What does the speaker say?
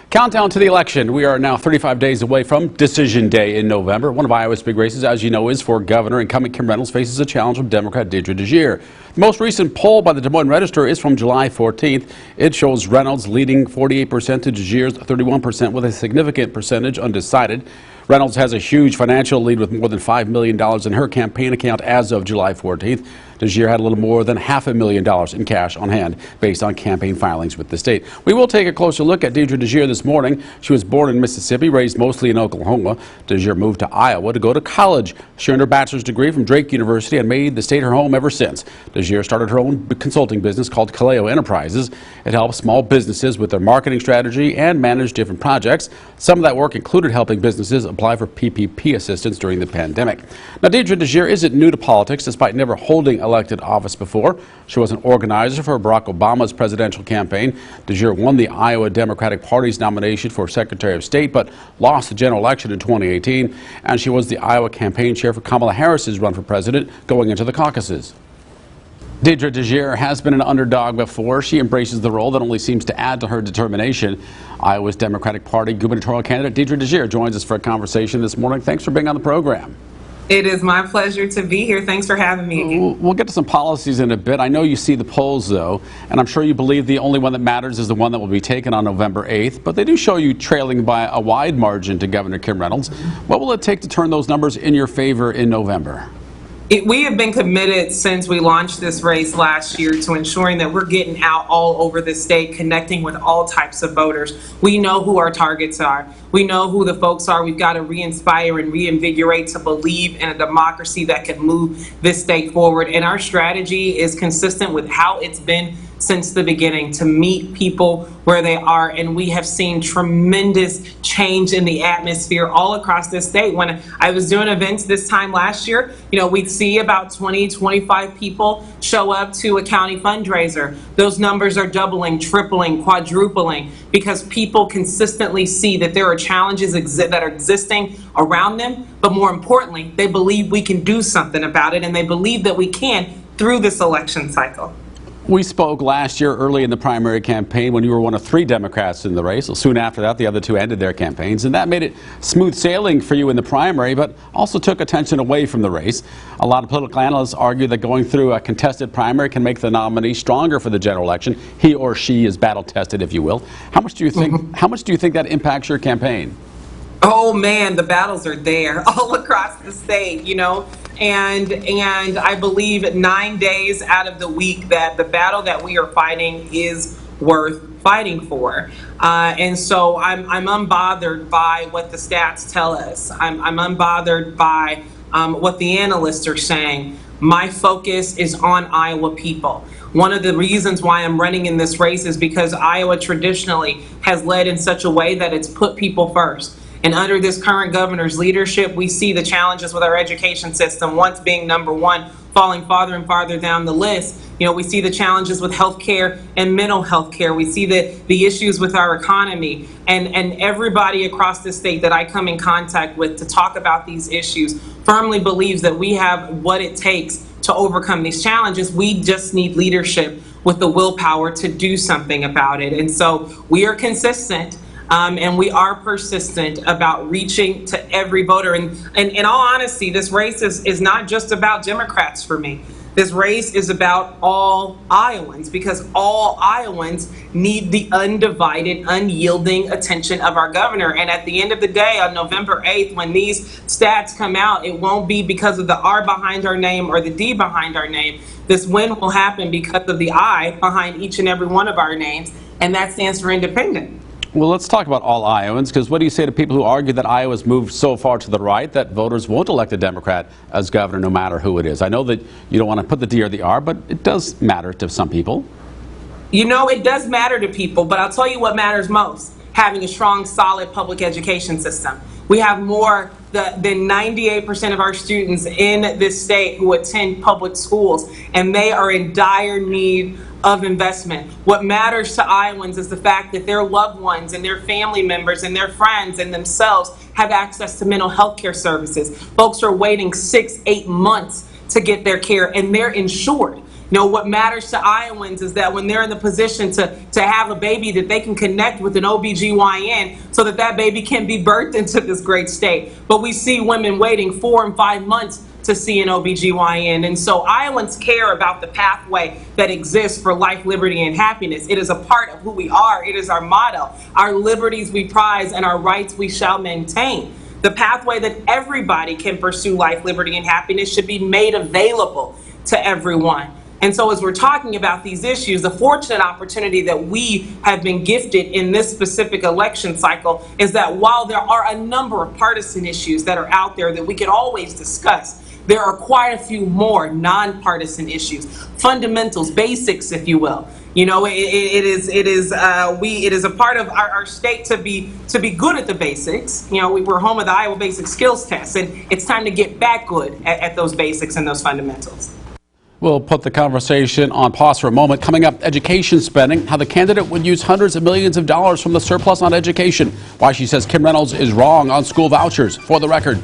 Countdown to the election. We are now 35 days away from Decision Day in November. One of Iowa's big races, as you know, is for governor. Incumbent Kim Reynolds faces a challenge from Democrat DeJear. The most recent poll by the Des Moines Register is from July 14th. It shows Reynolds leading 48% to DeJear's 31% with a significant percentage undecided. Reynolds has a huge financial lead with more than $5 million in her campaign account as of July 14th. DeJear had a little more than $500,000 in cash on hand based on campaign filings with the state. We will take a closer look at DeJear this morning. She was born in Mississippi, raised mostly in Oklahoma. DeJear moved to Iowa to go to college. She earned her bachelor's degree from Drake University and made the state her home ever since. DeJear started her own consulting business called Kaleo Enterprises. It helps small businesses with their marketing strategy and manage different projects. Some of that work included helping businesses apply for PPP assistance during the pandemic. Now, DeJear isn't new to politics, despite never holding elected office before. She was an organizer for Barack Obama's presidential campaign. DeJear won the Iowa Democratic Party's nomination for Secretary of State, but lost the general election in 2018. And she was the Iowa campaign chair for Kamala Harris's run for president going into the caucuses. DeJear has been an underdog before. She embraces the role that only seems to add to her determination. Iowa's Democratic Party gubernatorial candidate DeJear joins us for a conversation this morning. Thanks for being on the program. It is my pleasure to be here. Thanks for having me. We'll get to some policies in a bit. I know you see the polls, though, and I'm sure you believe the only one that matters is the one that will be taken on November 8th. But they do show you trailing by a wide margin to Governor Kim Reynolds. What will it take to turn those numbers in your favor in November? We have been committed since we launched this race last year to ensuring that we're getting out all over the state, connecting with all types of voters. We know who our targets are. We know who the folks are. We've got to re-inspire and reinvigorate to believe in a democracy that can move this state forward. And our strategy is consistent with how it's been since the beginning, to meet people where they are. And we have seen tremendous change in the atmosphere all across the state. When I was doing events this time last year, we'd see about 20, 25 people show up to a county fundraiser. Those numbers are doubling, tripling, quadrupling, because people consistently see that there are challenges that are existing around them. But more importantly, they believe we can do something about it, and they believe that we can through this election cycle. We spoke last year early in the primary campaign when you were one of 3 Democrats in the race. Well, soon after that, the other 2 ended their campaigns, and that made it smooth sailing for you in the primary, but also took attention away from the race. A lot of political analysts argue that going through a contested primary can make the nominee stronger for the general election. He or she is battle tested, if you will. How much do you think? How much do you think that impacts your campaign? Oh man, the battles are there all across the state, and I believe 9 days out of the week that the battle that we are fighting is worth fighting for. And so I'm unbothered by what the stats tell us. I'm unbothered by what the analysts are saying. My focus is on Iowa people. One of the reasons why I'm running in this race is because Iowa traditionally has led in such a way that it's put people first. And under this current governor's leadership, we see the challenges with our education system, once being number one, falling farther and farther down the list. We see the challenges with healthcare and mental health care. We see the issues with our economy, and everybody across the state that I come in contact with to talk about these issues firmly believes that we have what it takes to overcome these challenges. We just need leadership with the willpower to do something about it. And so we are consistent. And we are persistent about reaching to every voter. And in all honesty, this race is not just about Democrats for me. This race is about all Iowans, because all Iowans need the undivided, unyielding attention of our governor. And at the end of the day, on November 8th, when these stats come out, it won't be because of the R behind our name or the D behind our name. This win will happen because of the I behind each and every one of our names, and that stands for independent. Well, let's talk about all Iowans, because what do you say to people who argue that Iowa's moved so far to the right that voters won't elect a Democrat as governor no matter who it is? I know that you don't want to put the D or the R, but it does matter to some people. It does matter to people, but I'll tell you what matters most: having a strong, solid public education system. We have more than 98% of our students in this state who attend public schools, and they are in dire need of investment. What matters to Iowans is the fact that their loved ones and their family members and their friends and themselves have access to mental health care services. Folks are waiting 6-8 months to get their care, and they're insured. What matters to Iowans is that when they're in the position to have a baby, that they can connect with an OBGYN so that that baby can be birthed into this great state. But we see women waiting 4 and 5 months to see an OBGYN. And so Iowans care about the pathway that exists for life, liberty, and happiness. It is a part of who we are. It is our motto. Our liberties we prize and our rights we shall maintain. The pathway that everybody can pursue life, liberty, and happiness should be made available to everyone. And so as we're talking about these issues, the fortunate opportunity that we have been gifted in this specific election cycle is that while there are a number of partisan issues that are out there that we can always discuss, there are quite a few more nonpartisan issues, fundamentals, basics, if you will. It is a part of our state to be good at the basics. We're home of the Iowa Basic Skills Test, and it's time to get back good at those basics and those fundamentals. We'll put the conversation on pause for a moment. Coming up, education spending, how the candidate would use hundreds of millions of dollars from the surplus on education, why she says Kim Reynolds is wrong on school vouchers. For the Record.